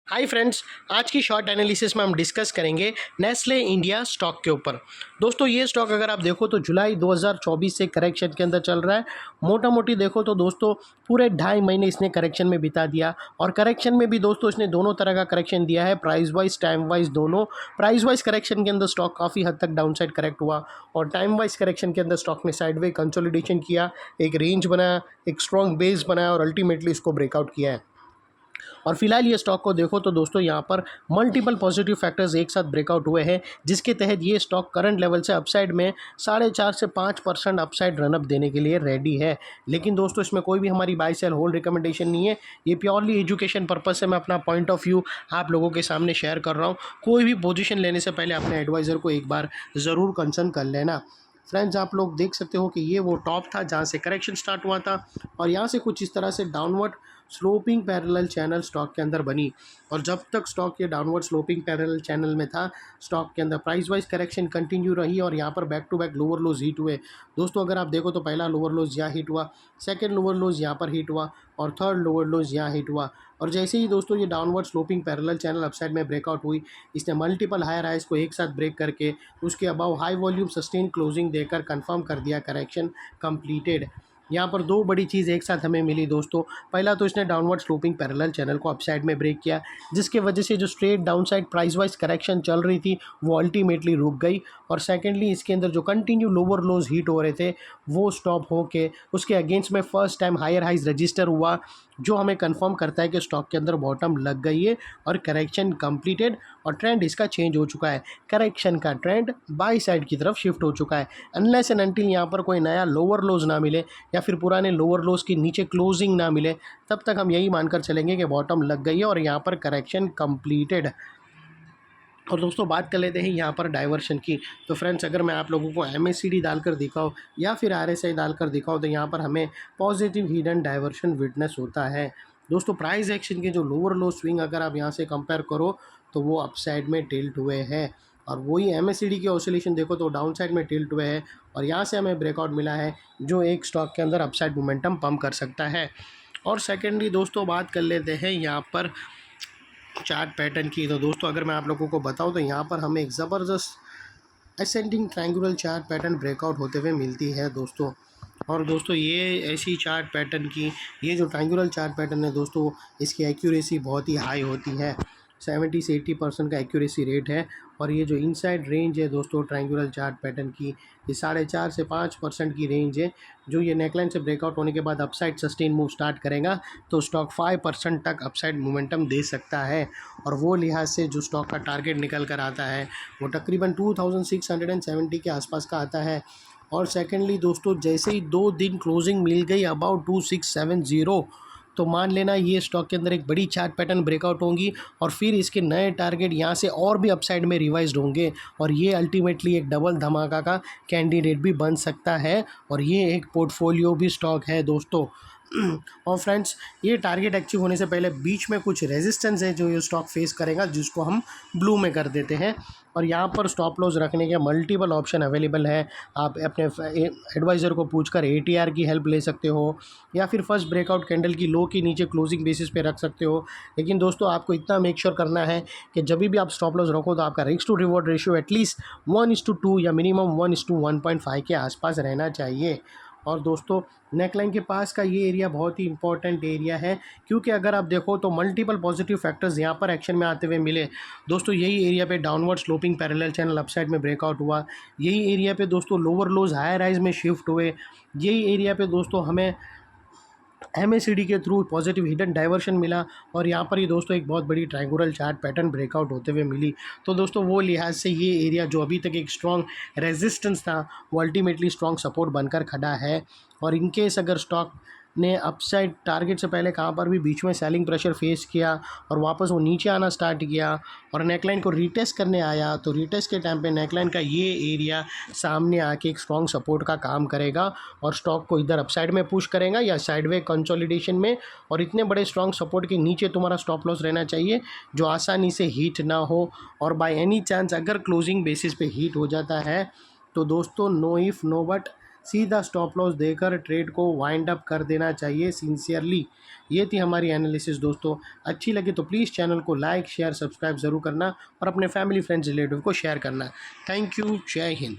Hi friends, आज की short analysis में हम डिस्कस करेंगे नेस्ले इंडिया स्टॉक के ऊपर। दोस्तों ये स्टॉक अगर आप देखो तो जुलाई 2024 से करेक्शन के अंदर चल रहा है। मोटा मोटी देखो तो दोस्तों पूरे 2.5 महीने इसने करेक्शन में बिता दिया और करेक्शन में भी दोस्तों इसने दोनों तरह का करेक्शन दिया है, प्राइस वाइज टाइम वाइज दोनों। प्राइस वाइज करेक्शन के अंदर स्टॉक काफ़ी हद तक डाउन साइड करेक्ट हुआ और टाइम वाइज करेक्शन के अंदर स्टॉक ने साइडवे कंसोलिडेशन किया, एक रेंज बनाया, एक स्ट्रॉन्ग बेस बनाया और अल्टीमेटली इसको ब्रेकआउट किया है। और फिलहाल ये स्टॉक को देखो तो दोस्तों यहाँ पर मल्टीपल पॉजिटिव फैक्टर्स एक साथ ब्रेकआउट हुए हैं, जिसके तहत ये स्टॉक करंट लेवल से अपसाइड में 4.5 से 5% अपसाइड रनअप देने के लिए रेडी है। लेकिन दोस्तों इसमें कोई भी हमारी बाय सेल होल्ड रिकमेंडेशन नहीं है, ये प्योरली एजुकेशन पर्पज से मैं अपना पॉइंट ऑफ व्यू आप लोगों के सामने शेयर कर रहा हूँ। कोई भी पोजीशन लेने से पहले अपने एडवाइज़र को एक बार ज़रूर कंसर्न कर लेना। फ्रेंड्स आप लोग देख सकते हो कि ये वो टॉप था जहाँ से करेक्शन स्टार्ट हुआ था और यहाँ से कुछ इस तरह से downward sloping parallel channel stock के अंदर बनी और जब तक स्टॉक ये डाउनवर्ड स्लोपिंग पैरेलल चैनल में था स्टॉक के अंदर प्राइस वाइज करेक्शन कंटिन्यू रही और यहाँ पर back to back lower lows hit हुए। दोस्तों अगर आप देखो तो पहला लोअर लोज यहाँ हिट हुआ, सेकंड लोअर लोज यहाँ पर हिट हुआ और थर्ड लोअर लोज यहाँ हिट हुआ। और जैसे ही दोस्तों ये downward sloping parallel channel upside में ब्रेकआउट हुई, इसने मल्टीपल हायर हाइज को एक साथ ब्रेक करके उसके above high volume sustain closing देकर कंफर्म कर दिया करेक्शन कंप्लीटेड। यहाँ पर दो बड़ी चीज़ एक साथ हमें मिली दोस्तों। पहला तो इसने डाउनवर्ड स्लोपिंग पैरेलल चैनल को अपसाइड में ब्रेक किया, जिसके वजह से जो straight downside price wise correction चल रही थी वो अल्टीमेटली रुक गई। और सेकेंडली इसके अंदर जो कंटिन्यू लोअर लोज हीट हो रहे थे वो स्टॉप होके उसके अगेंस्ट में first time higher highs register हुआ, जो हमें कंफर्म करता है कि स्टॉक के अंदर बॉटम लग गई है और करेक्शन कंप्लीटेड और ट्रेंड इसका चेंज हो चुका है। करेक्शन का ट्रेंड बाई साइड की तरफ शिफ्ट हो चुका है। अनलेस एंड अनटिल यहाँ पर कोई नया लोअर लोज ना मिले या फिर पुराने लोअर लोज के नीचे क्लोजिंग ना मिले, तब तक हम यही मानकर चलेंगे कि बॉटम लग गई है और यहाँ पर करेक्शन कंप्लीटेड। और दोस्तों बात कर लेते हैं यहाँ पर डाइवर्शन की। तो फ्रेंड्स अगर मैं आप लोगों को MACD डालकर दिखाऊँ या फिर RSI डालकर दिखाऊँ तो यहाँ पर हमें पॉजिटिव हिडन डाइवर्शन विटनेस होता है। दोस्तों प्राइस एक्शन के जो लोअर लो स्विंग अगर आप यहाँ से कंपेयर करो तो वो अपसाइड में टिल्ट हुए हैं और वही MACD की ऑसिलेशन देखो तो डाउन साइड में टिल्ट हुए हैं और यहाँ से हमें ब्रेकआउट मिला है जो एक स्टॉक के अंदर अपसाइड मोमेंटम पम्प कर सकता है। और सेकेंडली दोस्तों बात कर लेते हैं यहाँ पर चार्ट पैटर्न की। तो दोस्तों अगर मैं आप लोगों को बताऊं तो यहाँ पर हमें एक ज़बरदस्त ascending triangular chart pattern breakout होते हुए मिलती है दोस्तों। और दोस्तों ये ऐसी चार्ट पैटर्न की, ये जो ट्रायंगुलर चार्ट पैटर्न है दोस्तों, इसकी एक्यूरेसी बहुत ही हाई होती है, 70 से 80% का एक्यूरेसी रेट है। और ये जो इनसाइड रेंज है दोस्तों ट्रायंगुलर चार्ट पैटर्न की, ये 4.5 से 5% की रेंज है। जो ये नेकलाइन से ब्रेकआउट होने के बाद अपसाइड सस्टेन मूव स्टार्ट करेगा तो स्टॉक 5% तक अपसाइड मोमेंटम दे सकता है। और वो लिहाज से जो स्टॉक का टारगेट निकल कर आता है वो तकरीबन 2670 के आसपास का आता है। और सेकेंडली दोस्तों जैसे ही 2 दिन क्लोजिंग मिल गई अबाउट 2670, तो मान लेना ये स्टॉक के अंदर एक बड़ी चार्ट पैटर्न ब्रेकआउट होंगी और फिर इसके नए टारगेट यहाँ से और भी अपसाइड में रिवाइज्ड होंगे और ये अल्टीमेटली एक डबल धमाका का कैंडिडेट भी बन सकता है और ये एक पोर्टफोलियो भी स्टॉक है दोस्तों। और फ्रेंड्स ये टारगेट अचीव होने से पहले बीच में कुछ रेजिस्टेंस है जो ये स्टॉक फेस करेगा, जिसको हम ब्लू में कर देते हैं। और यहाँ पर स्टॉप लॉस रखने के मल्टीपल ऑप्शन अवेलेबल है। आप अपने एडवाइज़र को पूछकर ATR की हेल्प ले सकते हो या फिर फर्स्ट ब्रेकआउट कैंडल की लो के नीचे क्लोजिंग बेसिस पे रख सकते हो। लेकिन दोस्तों आपको इतना मेक श्योर करना है कि जब भी आप स्टॉप लॉस रखो तो आपका risk to reward ratio at least 1:2 या मिनिमम 1:1.5 के आसपास रहना चाहिए। और दोस्तों नेकलाइन के पास का ये एरिया बहुत ही इंपॉर्टेंट एरिया है, क्योंकि अगर आप देखो तो मल्टीपल पॉजिटिव फैक्टर्स यहाँ पर एक्शन में आते हुए मिले। दोस्तों यही एरिया पे downward sloping parallel channel upside में ब्रेकआउट हुआ, यही एरिया पे दोस्तों लोअर लोज हायर हाइज में शिफ्ट हुए, यही एरिया पे दोस्तों हमें MACD के थ्रू पॉजिटिव हिडन डाइवर्शन मिला और यहाँ पर ही दोस्तों एक बहुत बड़ी ट्रायंगुलर चार्ट पैटर्न ब्रेकआउट होते हुए मिली। तो दोस्तों वो लिहाज से ये एरिया जो अभी तक एक स्ट्रॉन्ग रेजिस्टेंस था वो अल्टीमेटली स्ट्रॉन्ग सपोर्ट बनकर खड़ा है। और इनकेस अगर स्टॉक ने अपसाइड टारगेट से पहले कहाँ पर भी बीच में सेलिंग प्रेशर फेस किया और वापस वो नीचे आना स्टार्ट किया और नेकलाइन को रीटेस्ट करने आया, तो रीटेस्ट के टाइम पे नेकलाइन का ये एरिया सामने आके एक स्ट्रॉन्ग सपोर्ट का काम करेगा और स्टॉक को इधर अपसाइड में पुश करेगा या साइडवे कंसोलिडेशन में। और इतने बड़े स्ट्रॉन्ग सपोर्ट के नीचे तुम्हारा स्टॉप लॉस रहना चाहिए जो आसानी से हीट ना हो। और बाय एनी चांस अगर क्लोजिंग बेसिस पे हीट हो जाता है तो दोस्तों नो इफ़ नो बट सीधा स्टॉप लॉस देकर ट्रेड को वाइंड अप कर देना चाहिए सिंसियरली। ये थी हमारी एनालिसिस दोस्तों। अच्छी लगी तो प्लीज़ चैनल को लाइक शेयर सब्सक्राइब ज़रूर करना और अपने फैमिली फ्रेंड्स रिलेटिव को शेयर करना। Thank you. जय हिंद।